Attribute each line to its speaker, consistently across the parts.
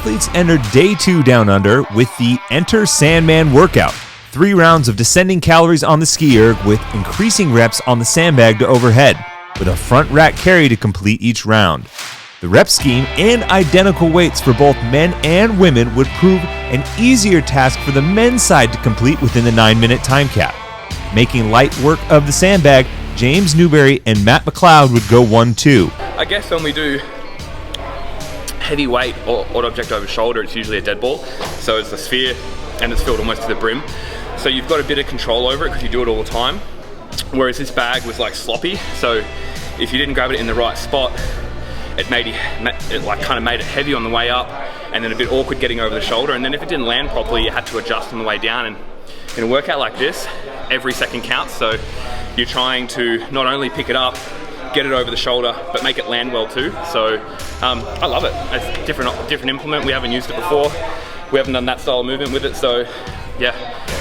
Speaker 1: Athletes enter day 2 down under with the Enter Sandman workout. 3 rounds of descending calories on the ski erg with increasing reps on the sandbag to overhead, with a front rack carry to complete each round. The rep scheme and identical weights for both men and women would prove an easier task for the men's side to complete within the 9-minute time cap. Making light work of the sandbag, James Newberry and Matt McLeod would go 1-2.
Speaker 2: I guess when we do heavy weight or object over shoulder, it's usually a dead ball. So it's a sphere and it's filled almost to the brim. So you've got a bit of control over it because you do it all the time. Whereas this bag was like sloppy. So if you didn't grab it in the right spot, it kind of made it heavy on the way up and then a bit awkward getting over the shoulder. And then if it didn't land properly, you had to adjust on the way down. And in a workout like this, every second counts. So you're trying to not only pick it up, get it over the shoulder, but make it land well too. So I love it. It's a different implement. We haven't used it before. We haven't done that style of movement with it. So yeah,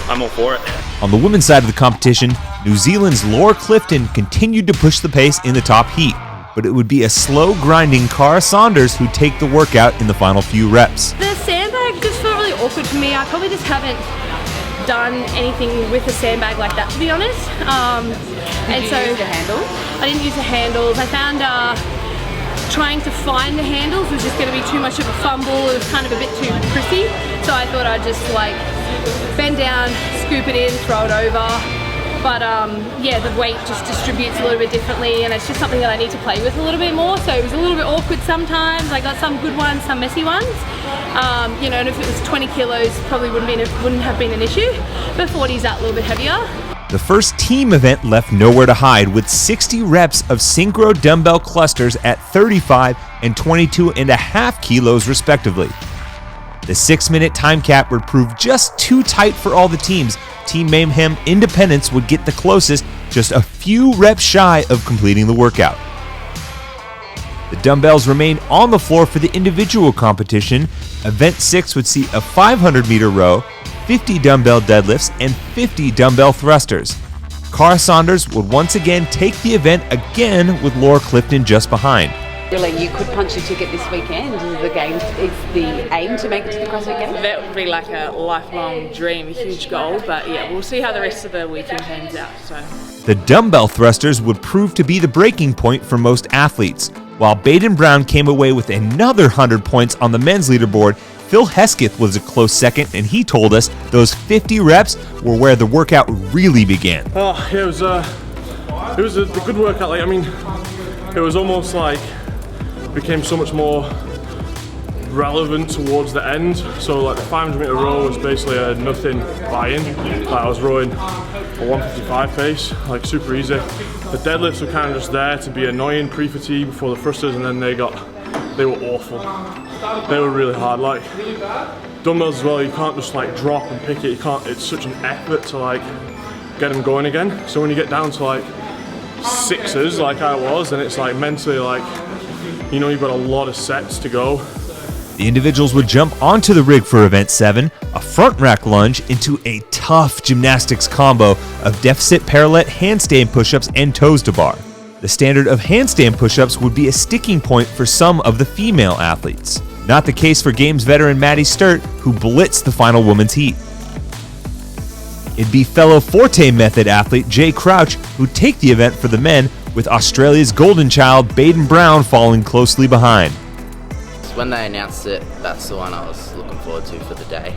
Speaker 2: I'm all for it.
Speaker 1: On the women's side of the competition, New Zealand's Laura Clifton continued to push the pace in the top heat, but it would be a slow grinding Cara Saunders who'd take the workout in the final few reps.
Speaker 3: The sandbag just felt really awkward for me. I probably just haven't done anything with a sandbag like that, to be honest.
Speaker 4: Did you use the handles?
Speaker 3: I didn't use the handles. I found trying to find the handles was just going to be too much of a fumble. It was kind of a bit too prissy. So I thought I'd just like bend down, scoop it in, throw it over. But yeah, the weight just distributes a little bit differently, and it's just something that I need to play with a little bit more. So it was a little bit awkward sometimes. I got some good ones, some messy ones. You know, and if it was 20 kilos, probably wouldn't have been an issue. But 40's that little bit heavier.
Speaker 1: The first team event left nowhere to hide with 60 reps of synchro dumbbell clusters at 35 and 22.5 kilos respectively. The 6-minute time cap would prove just too tight for all the teams. Team Mayhem Independence would get the closest, just a few reps shy of completing the workout. The dumbbells remained on the floor for the individual competition. Event 6 would see a 500-meter row, 50 dumbbell deadlifts, and 50 dumbbell thrusters. Cara Saunders would once again take the event again with Laura Clifton just behind.
Speaker 4: Really, you could punch your ticket this weekend. Is the aim to make it to the CrossFit Games?
Speaker 5: That would be like a lifelong dream, a huge goal, but yeah, we'll see how the rest of the weekend pans out. So
Speaker 1: the dumbbell thrusters would prove to be the breaking point for most athletes. While Baden Brown came away with another 100 points on the men's leaderboard, Phil Hesketh was a close second, and he told us those 50 reps were where the workout really began.
Speaker 6: Oh, yeah, it was a good workout. Like, I mean, it was almost like became so much more relevant towards the end. So like the 500-meter row was basically a nothing buy-in. Like I was rowing a 155 pace, like super easy. The deadlifts were kind of just there to be annoying pre-fatigue before the thrusters, and then they were awful. They were really hard. Like dumbbells as well, you can't just like drop and pick it. It's such an effort to like get them going again. So when you get down to like 6s like I was, then it's like mentally like, you know, you've got a lot of sets to go.
Speaker 1: The individuals would jump onto the rig for Event 7, a front rack lunge into a tough gymnastics combo of deficit parallel handstand push-ups and toes to bar. The standard of handstand push-ups would be a sticking point for some of the female athletes. Not the case for Games veteran Maddie Sturt, who blitzed the final women's heat. It'd be fellow Forte Method athlete Jay Crouch who'd take the event for the men, with Australia's golden child Baden Brown following closely behind.
Speaker 7: When they announced it, that's the one I was looking forward to for the day.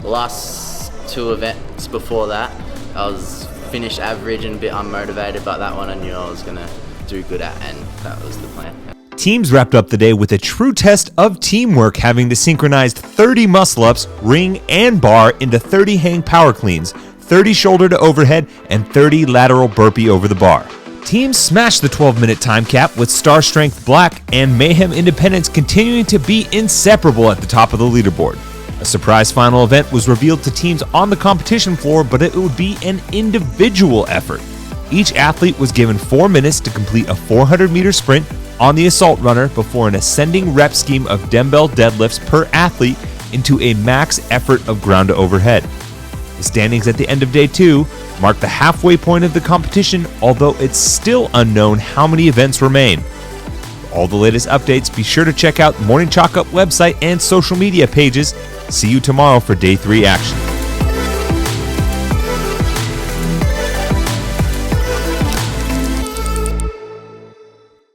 Speaker 7: The last 2 events before that, I was finished average and a bit unmotivated, but that one I knew I was going to do good at, and that was the plan.
Speaker 1: Teams wrapped up the day with a true test of teamwork, having to synchronize 30 muscle-ups, ring, and bar into 30 hang power cleans, 30 shoulder to overhead, and 30 lateral burpee over the bar. Teams smashed the 12-minute time cap, with Star Strength Black and Mayhem Independence continuing to be inseparable at the top of the leaderboard. A surprise final event was revealed to teams on the competition floor, but it would be an individual effort. Each athlete was given 4 minutes to complete a 400-meter sprint on the assault runner before an ascending rep scheme of dumbbell deadlifts per athlete into a max effort of ground to overhead. The standings at the end of day 2 mark the halfway point of the competition, although it's still unknown how many events remain. For all the latest updates, be sure to check out Morning Chalk Up website and social media pages. See you tomorrow for Day 3 action.